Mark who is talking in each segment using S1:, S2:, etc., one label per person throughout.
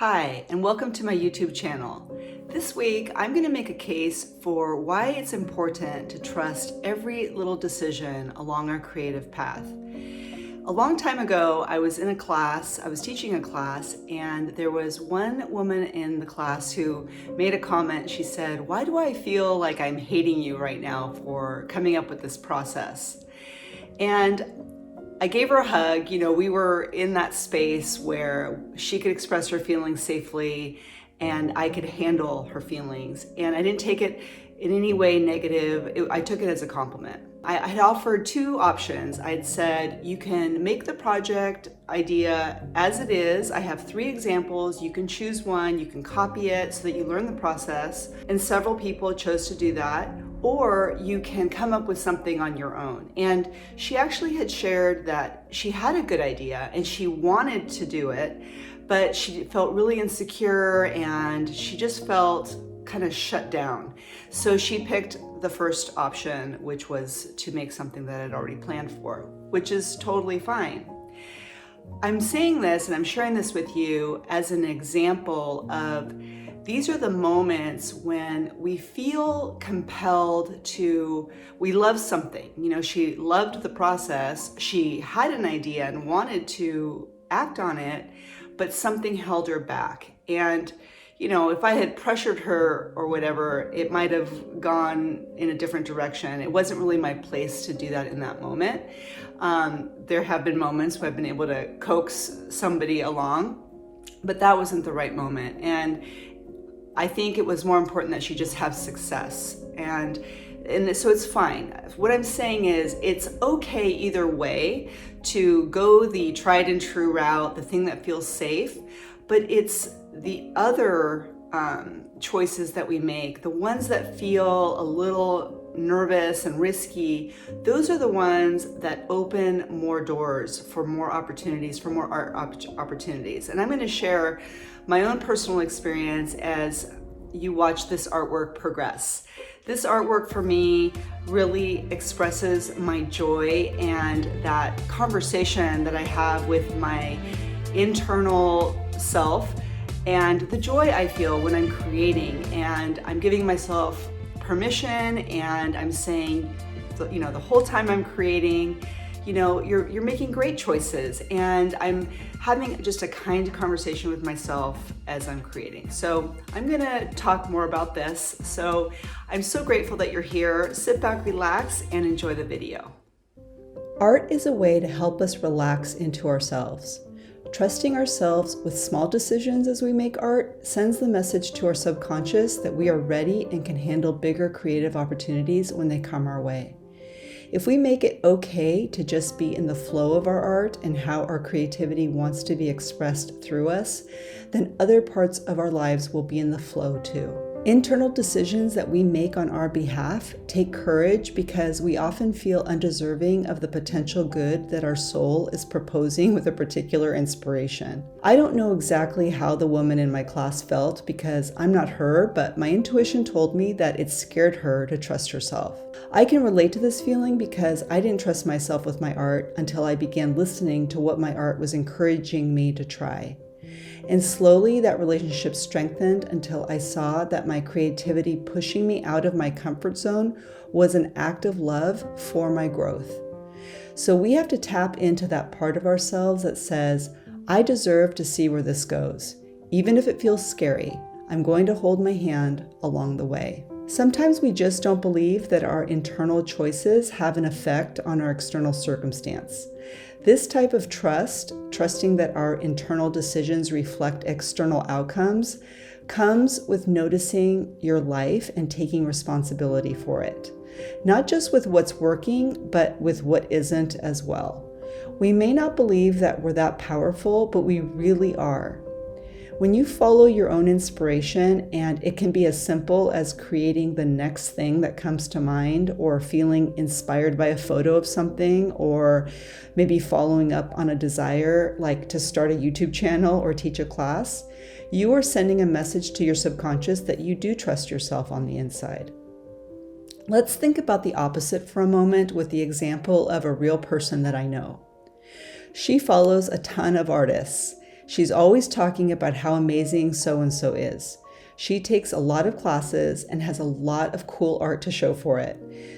S1: Hi, and welcome to my YouTube channel. This week, I'm going to make a case for why it's important to trust every little decision along our creative path. A long time ago, I was teaching a class, and there was one woman in the class who made a comment. She said, "Why do I feel like I'm hating you right now for coming up with this process?" And I gave her a hug. We were in that space where she could express her feelings safely and I could handle her feelings. And I didn't take it in any way negative. I took it as a compliment. I had offered two options. I'd said, you can make the project idea as it is. I have 3 examples. You can choose one, you can copy it so that you learn the process. And several people chose to do that. Or you can come up with something on your own. And she actually had shared that she had a good idea and she wanted to do it, but she felt really insecure and she just felt kind of shut down. So she picked the first option, which was to make something that I'd already planned for, which is totally fine. I'm saying this and I'm sharing this with you as an example of these are the moments when we feel compelled we love something. She loved the process. She had an idea and wanted to act on it, but something held her back. And if I had pressured her or whatever, it might have gone in a different direction. It wasn't really my place to do that in that moment. There have been moments where I've been able to coax somebody along, but that wasn't the right moment. And I think it was more important that she just have success. And so it's fine. What I'm saying is it's okay either way to go the tried and true route, the thing that feels safe, but it's the other choices that we make, the ones that feel a little nervous and risky, those are the ones that open more doors for more opportunities, for more art opportunities. And I'm going to share my own personal experience as you watch this artwork progress. This artwork for me really expresses my joy and that conversation that I have with my internal self and the joy I feel when I'm creating, and I'm giving myself permission and I'm saying, the whole time I'm creating, you're making great choices, and I'm having just a kind conversation with myself as I'm creating. So I'm gonna talk more about this. So I'm so grateful that you're here. Sit back, relax, and enjoy the video. Art is a way to help us relax into ourselves. Trusting ourselves with small decisions as we make art sends the message to our subconscious that we are ready and can handle bigger creative opportunities when they come our way. If we make it okay to just be in the flow of our art and how our creativity wants to be expressed through us, then other parts of our lives will be in the flow too. Internal decisions that we make on our behalf take courage because we often feel undeserving of the potential good that our soul is proposing with a particular inspiration. I don't know exactly how the woman in my class felt because I'm not her, but my intuition told me that it scared her to trust herself. I can relate to this feeling because I didn't trust myself with my art until I began listening to what my art was encouraging me to try. And slowly that relationship strengthened until I saw that my creativity pushing me out of my comfort zone was an act of love for my growth. So we have to tap into that part of ourselves that says, I deserve to see where this goes. Even if it feels scary, I'm going to hold my hand along the way. Sometimes we just don't believe that our internal choices have an effect on our external circumstance. This type of trusting that our internal decisions reflect external outcomes, comes with noticing your life and taking responsibility for it. Not just with what's working, but with what isn't as well. We may not believe that we're that powerful, but we really are. When you follow your own inspiration, and it can be as simple as creating the next thing that comes to mind, or feeling inspired by a photo of something, or maybe following up on a desire like to start a YouTube channel or teach a class, you are sending a message to your subconscious that you do trust yourself on the inside. Let's think about the opposite for a moment with the example of a real person that I know. She follows a ton of artists. She's always talking about how amazing so-and-so is. She takes a lot of classes and has a lot of cool art to show for it.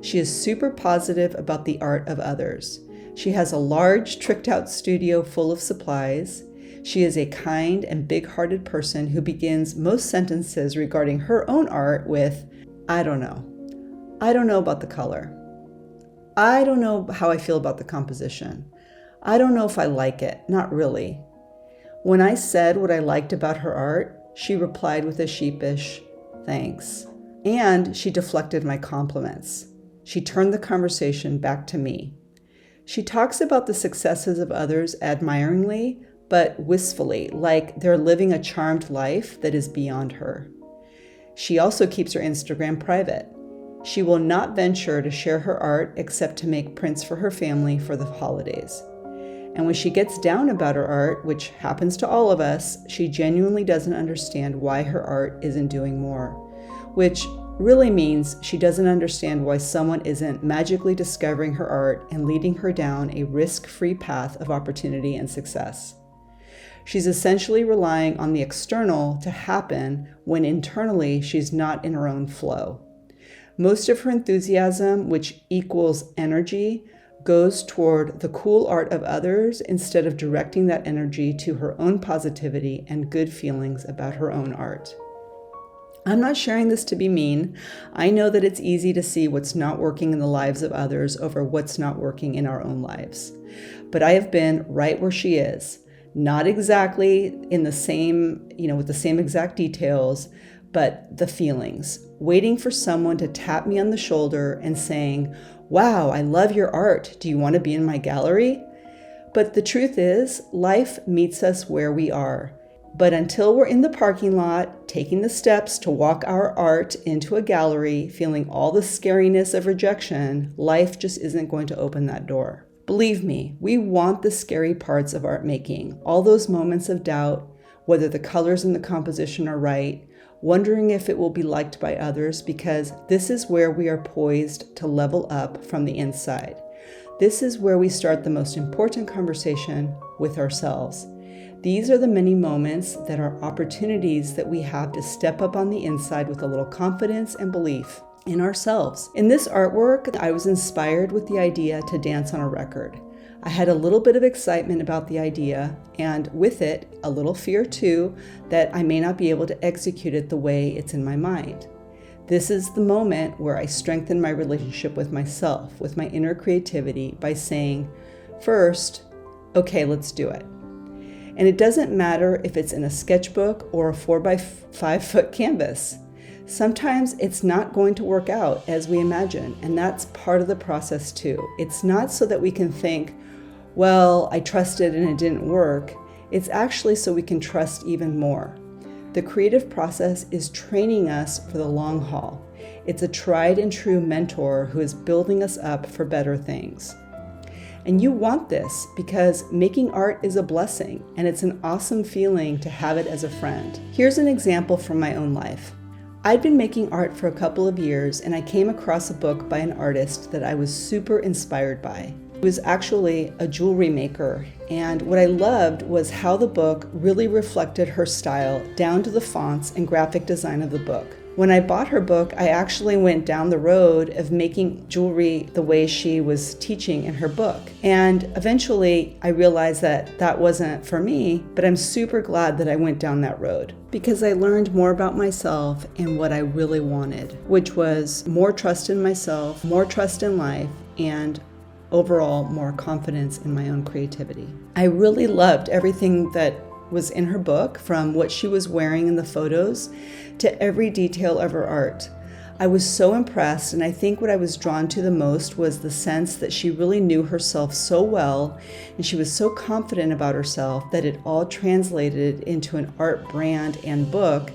S1: She is super positive about the art of others. She has a large, tricked-out studio full of supplies. She is a kind and big-hearted person who begins most sentences regarding her own art with, "I don't know. I don't know about the color. I don't know how I feel about the composition. I don't know if I like it. Not really." When I said what I liked about her art, she replied with a sheepish, "Thanks." And she deflected my compliments. She turned the conversation back to me. She talks about the successes of others admiringly, but wistfully, like they're living a charmed life that is beyond her. She also keeps her Instagram private. She will not venture to share her art except to make prints for her family for the holidays. And when she gets down about her art, which happens to all of us, she genuinely doesn't understand why her art isn't doing more, which really means she doesn't understand why someone isn't magically discovering her art and leading her down a risk-free path of opportunity and success. She's essentially relying on the external to happen when internally she's not in her own flow. Most of her enthusiasm, which equals energy, goes toward the cool art of others instead of directing that energy to her own positivity and good feelings about her own art. I'm not sharing this to be mean. I know that it's easy to see what's not working in the lives of others over what's not working in our own lives. But I have been right where she is, not exactly in the same, with the same exact details, but the feelings, waiting for someone to tap me on the shoulder and saying, "Wow, I love your art. Do you want to be in my gallery?" But the truth is, life meets us where we are. But until we're in the parking lot, taking the steps to walk our art into a gallery, feeling all the scariness of rejection, life just isn't going to open that door. Believe me, we want the scary parts of art making, all those moments of doubt, whether the colors in the composition are right, wondering if it will be liked by others, because this is where we are poised to level up from the inside. This is where we start the most important conversation with ourselves. These are the many moments that are opportunities that we have to step up on the inside with a little confidence and belief in ourselves. In this artwork, I was inspired with the idea to dance on a record. I had a little bit of excitement about the idea, and with it, a little fear too, that I may not be able to execute it the way it's in my mind. This is the moment where I strengthen my relationship with myself, with my inner creativity, by saying, first, okay, let's do it. And it doesn't matter if it's in a sketchbook or a 4x5 foot canvas. Sometimes it's not going to work out as we imagine, and that's part of the process too. It's not so that we can think, well, I trusted and it didn't work. It's actually so we can trust even more. The creative process is training us for the long haul. It's a tried and true mentor who is building us up for better things. And you want this because making art is a blessing, and it's an awesome feeling to have it as a friend. Here's an example from my own life. I'd been making art for a couple of years, and I came across a book by an artist that I was super inspired by. He was actually a jewelry maker, and what I loved was how the book really reflected her style down to the fonts and graphic design of the book. When I bought her book, I actually went down the road of making jewelry the way she was teaching in her book. And eventually I realized that that wasn't for me, but I'm super glad that I went down that road because I learned more about myself and what I really wanted, which was more trust in myself, more trust in life, and overall more confidence in my own creativity. I really loved everything that was in her book, from what she was wearing in the photos to every detail of her art. I was so impressed, and I think what I was drawn to the most was the sense that she really knew herself so well, and she was so confident about herself that it all translated into an art brand and book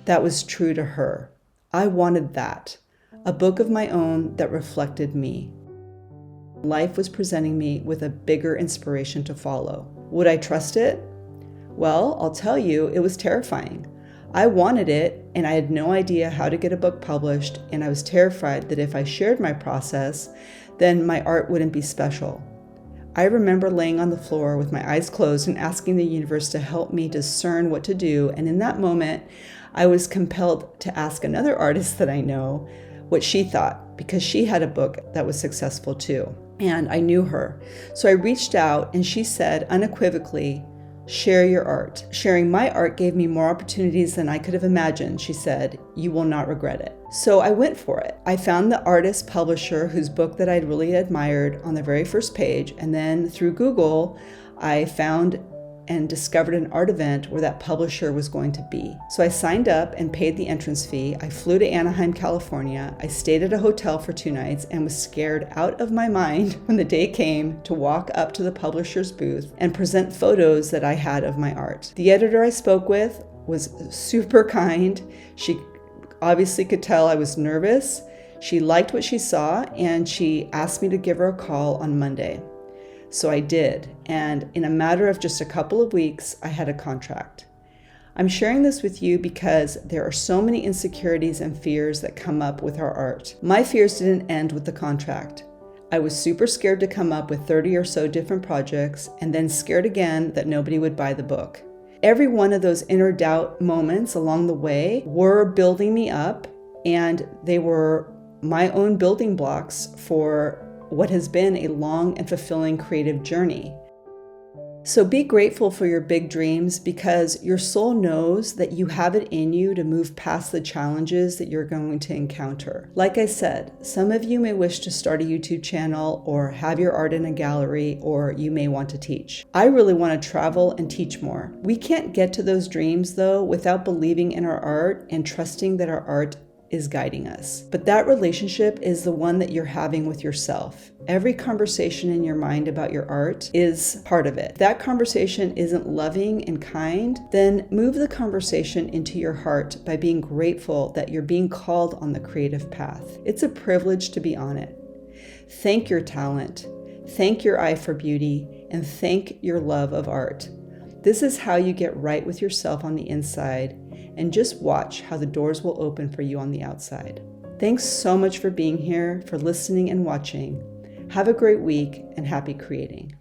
S1: that was true to her. I wanted that, a book of my own that reflected me. Life was presenting me with a bigger inspiration to follow. Would I trust it? Well, I'll tell you, it was terrifying. I wanted it, and I had no idea how to get a book published, and I was terrified that if I shared my process, then my art wouldn't be special. I remember laying on the floor with my eyes closed and asking the universe to help me discern what to do. And in that moment, I was compelled to ask another artist that I know what she thought, because she had a book that was successful too. And I knew her. So I reached out and she said unequivocally, "Share your art." Sharing my art gave me more opportunities than I could have imagined, she said. "You will not regret it." So I went for it. I found the artist publisher whose book that I'd really admired on the very first page. And then through Google, I found and discovered an art event where that publisher was going to be. So I signed up and paid the entrance fee. I flew to Anaheim, California. I stayed at a hotel for 2 nights and was scared out of my mind when the day came to walk up to the publisher's booth and present photos that I had of my art. The editor I spoke with was super kind. She obviously could tell I was nervous. She liked what she saw and she asked me to give her a call on Monday. So I did, and in a matter of just a couple of weeks, I had a contract. I'm sharing this with you because there are so many insecurities and fears that come up with our art. My fears didn't end with the contract. I was super scared to come up with 30 or so different projects, and then scared again that nobody would buy the book. Every one of those inner doubt moments along the way were building me up, and they were my own building blocks for what has been a long and fulfilling creative journey. So be grateful for your big dreams, because your soul knows that you have it in you to move past the challenges that you're going to encounter. Like I said, some of you may wish to start a YouTube channel or have your art in a gallery, or you may want to teach. I really want to travel and teach more. We can't get to those dreams though without believing in our art and trusting that our art is guiding us. But that relationship is the one that you're having with yourself. Every conversation in your mind about your art is part of it. If that conversation isn't loving and kind, then move the conversation into your heart by being grateful that you're being called on the creative path. It's a privilege to be on it. Thank your talent, thank your eye for beauty, and thank your love of art. This is how you get right with yourself on the inside, and just watch how the doors will open for you on the outside. Thanks so much for being here, for listening and watching. Have a great week and happy creating.